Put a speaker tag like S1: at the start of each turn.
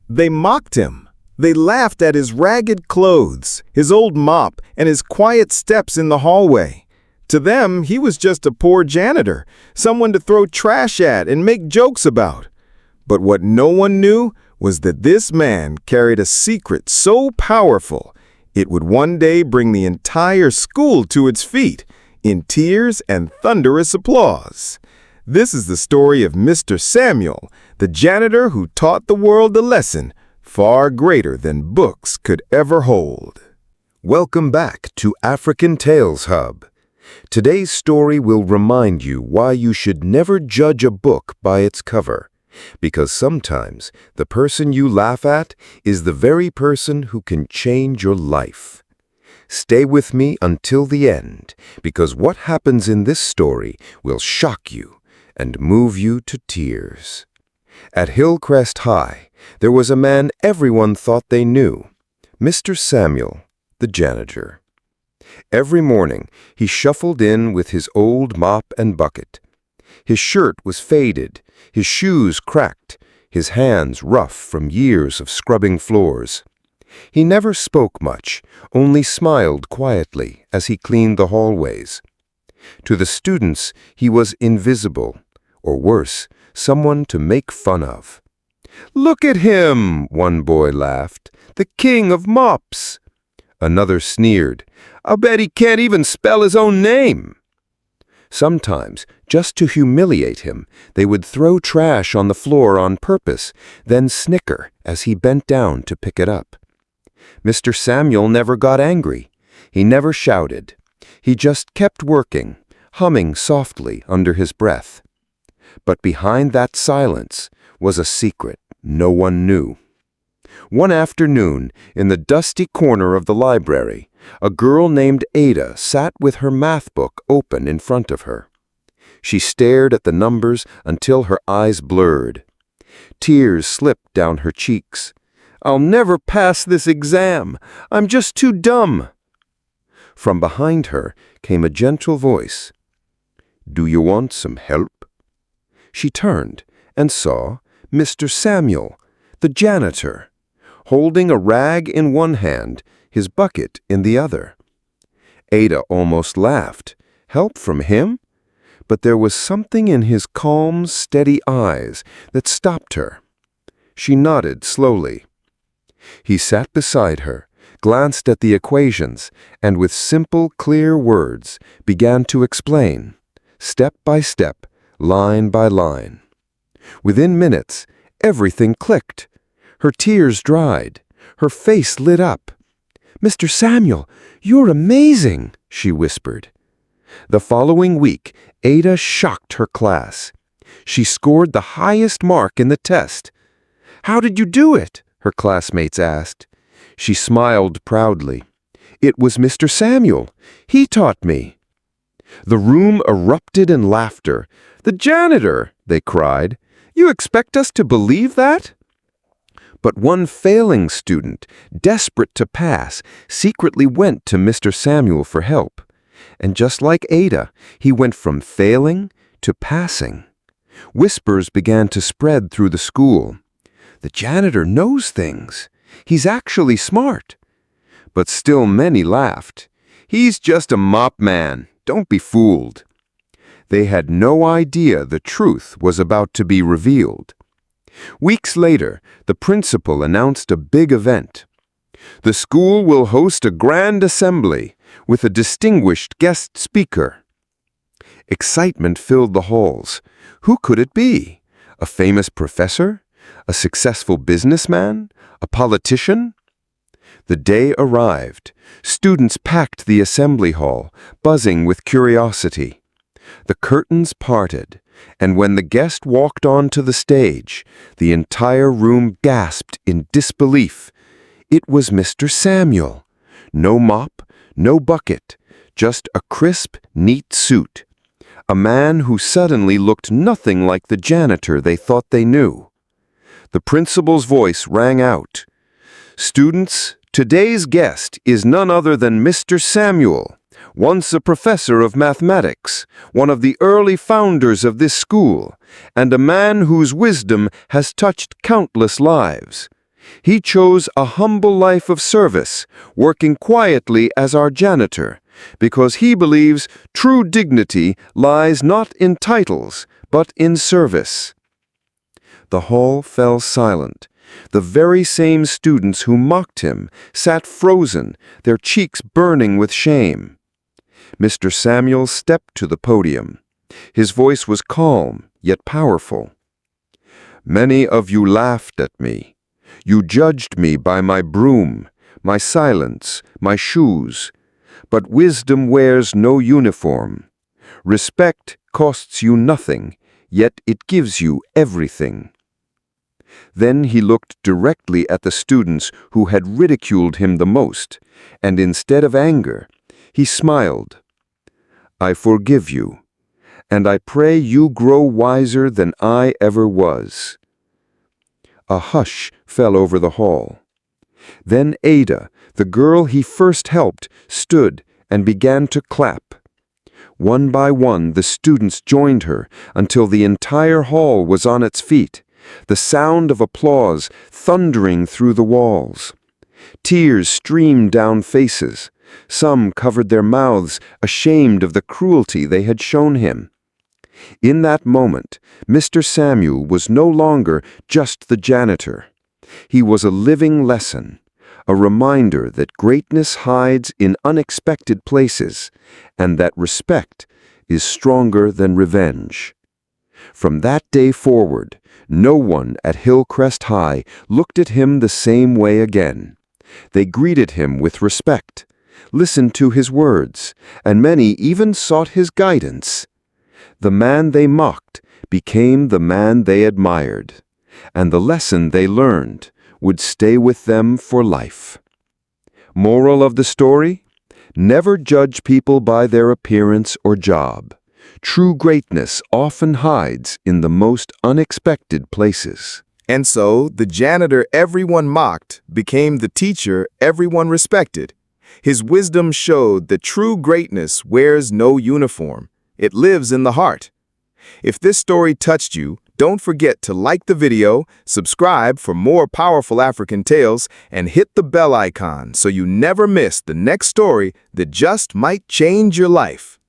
S1: They mocked him. They laughed at his ragged clothes, his old mop, and his quiet steps in the hallway. To them, he was just a poor janitor, someone to throw trash at and make jokes about. But what no one knew was that this man carried a secret so powerful, it would one day bring the entire school to its feet, in tears and thunderous applause. This is the story of Mr. Samuel, the janitor who taught the world a lesson far greater than books could ever hold.
S2: Welcome back to African Tales Hub. Today's story will remind you why you should never judge a book by its cover, because sometimes the person you laugh at is the very person who can change your life. Stay with me until the end, because what happens in this story will shock you and move you to tears. At Hillcrest High, there was a man everyone thought they knew, Mr. Samuel, the janitor. Every morning, he shuffled in with his old mop and bucket. His shirt was faded, his shoes cracked, his hands rough from years of scrubbing floors. He never spoke much, only smiled quietly as he cleaned the hallways. To the students, he was invisible, or worse, someone to make fun of. "Look at him," one boy laughed, "the king of mops." Another sneered, "I'll bet he can't even spell his own name." Sometimes, just to humiliate him, they would throw trash on the floor on purpose, then snicker as he bent down to pick it up. Mr. Samuel never got angry. He never shouted. He just kept working, humming softly under his breath. But behind that silence was a secret no one knew. One afternoon, in the dusty corner of the library, a girl named Ada sat with her math book open in front of her. She stared at the numbers until her eyes blurred. Tears slipped down her cheeks. "I'll never pass this exam. I'm just too dumb." From behind her came a gentle voice. "Do you want some help?" She turned and saw Mr. Samuel, the janitor, holding a rag in one hand, his bucket in the other. Ada almost laughed. Help from him? But there was something in his calm, steady eyes that stopped her. She nodded slowly. He sat beside her, glanced at the equations, and with simple, clear words began to explain, step by step, line by line. Within minutes, everything clicked. Her tears dried. Her face lit up. "Mr. Samuel, you're amazing," she whispered. The following week, Ada shocked her class. She scored the highest mark in the test. "How did you do it?" her classmates asked. She smiled proudly. "It was Mr. Samuel. He taught me." The room erupted in laughter. "The janitor!" they cried. "You expect us to believe that?" But one failing student, desperate to pass, secretly went to Mr. Samuel for help. And just like Ada, he went from failing to passing. Whispers began to spread through the school. "The janitor knows things. He's actually smart." But still many laughed. "He's just a mop man. Don't be fooled." They had no idea the truth was about to be revealed. Weeks later, the principal announced a big event. "The school will host a grand assembly with a distinguished guest speaker." Excitement filled the halls. Who could it be? A famous professor? A successful businessman? A politician? The day arrived. Students packed the assembly hall, buzzing with curiosity. The curtains parted, and when the guest walked onto the stage, the entire room gasped in disbelief. It was Mr. Samuel. No mop, no bucket, just a crisp, neat suit. A man who suddenly looked nothing like the janitor they thought they knew. The principal's voice rang out. "Students, today's guest is none other than Mr. Samuel, once a professor of mathematics, one of the early founders of this school, and a man whose wisdom has touched countless lives. He chose a humble life of service, working quietly as our janitor, because he believes true dignity lies not in titles, but in service. The hall fell silent. The very same students who mocked him sat frozen, their cheeks burning with shame. Mr. Samuel stepped to the podium. His voice was calm, yet powerful. "Many of you laughed at me. You judged me by my broom, my silence, my shoes. But wisdom wears no uniform. Respect costs you nothing, yet it gives you everything." Then he looked directly at the students who had ridiculed him the most, and instead of anger, he smiled. "I forgive you, and I pray you grow wiser than I ever was." A hush fell over the hall. Then Ada, the girl he first helped, stood and began to clap. One by one, the students joined her until the entire hall was on its feet, the sound of applause thundering through the walls. Tears streamed down faces. Some covered their mouths, ashamed of the cruelty they had shown him. In that moment, Mr. Samuel was no longer just the janitor. He was a living lesson, a reminder that greatness hides in unexpected places, and that respect is stronger than revenge. From that day forward, no one at Hillcrest High looked at him the same way again. They greeted him with respect, listened to his words, and many even sought his guidance. The man they mocked became the man they admired, and the lesson they learned would stay with them for life. Moral of the story? Never judge people by their appearance or job. True greatness often hides in the most unexpected places.
S1: And so, the janitor everyone mocked became the teacher everyone respected. His wisdom showed that true greatness wears no uniform. It lives in the heart. If this story touched you, don't forget to like the video, subscribe for more powerful African tales, and hit the bell icon so you never miss the next story that just might change your life.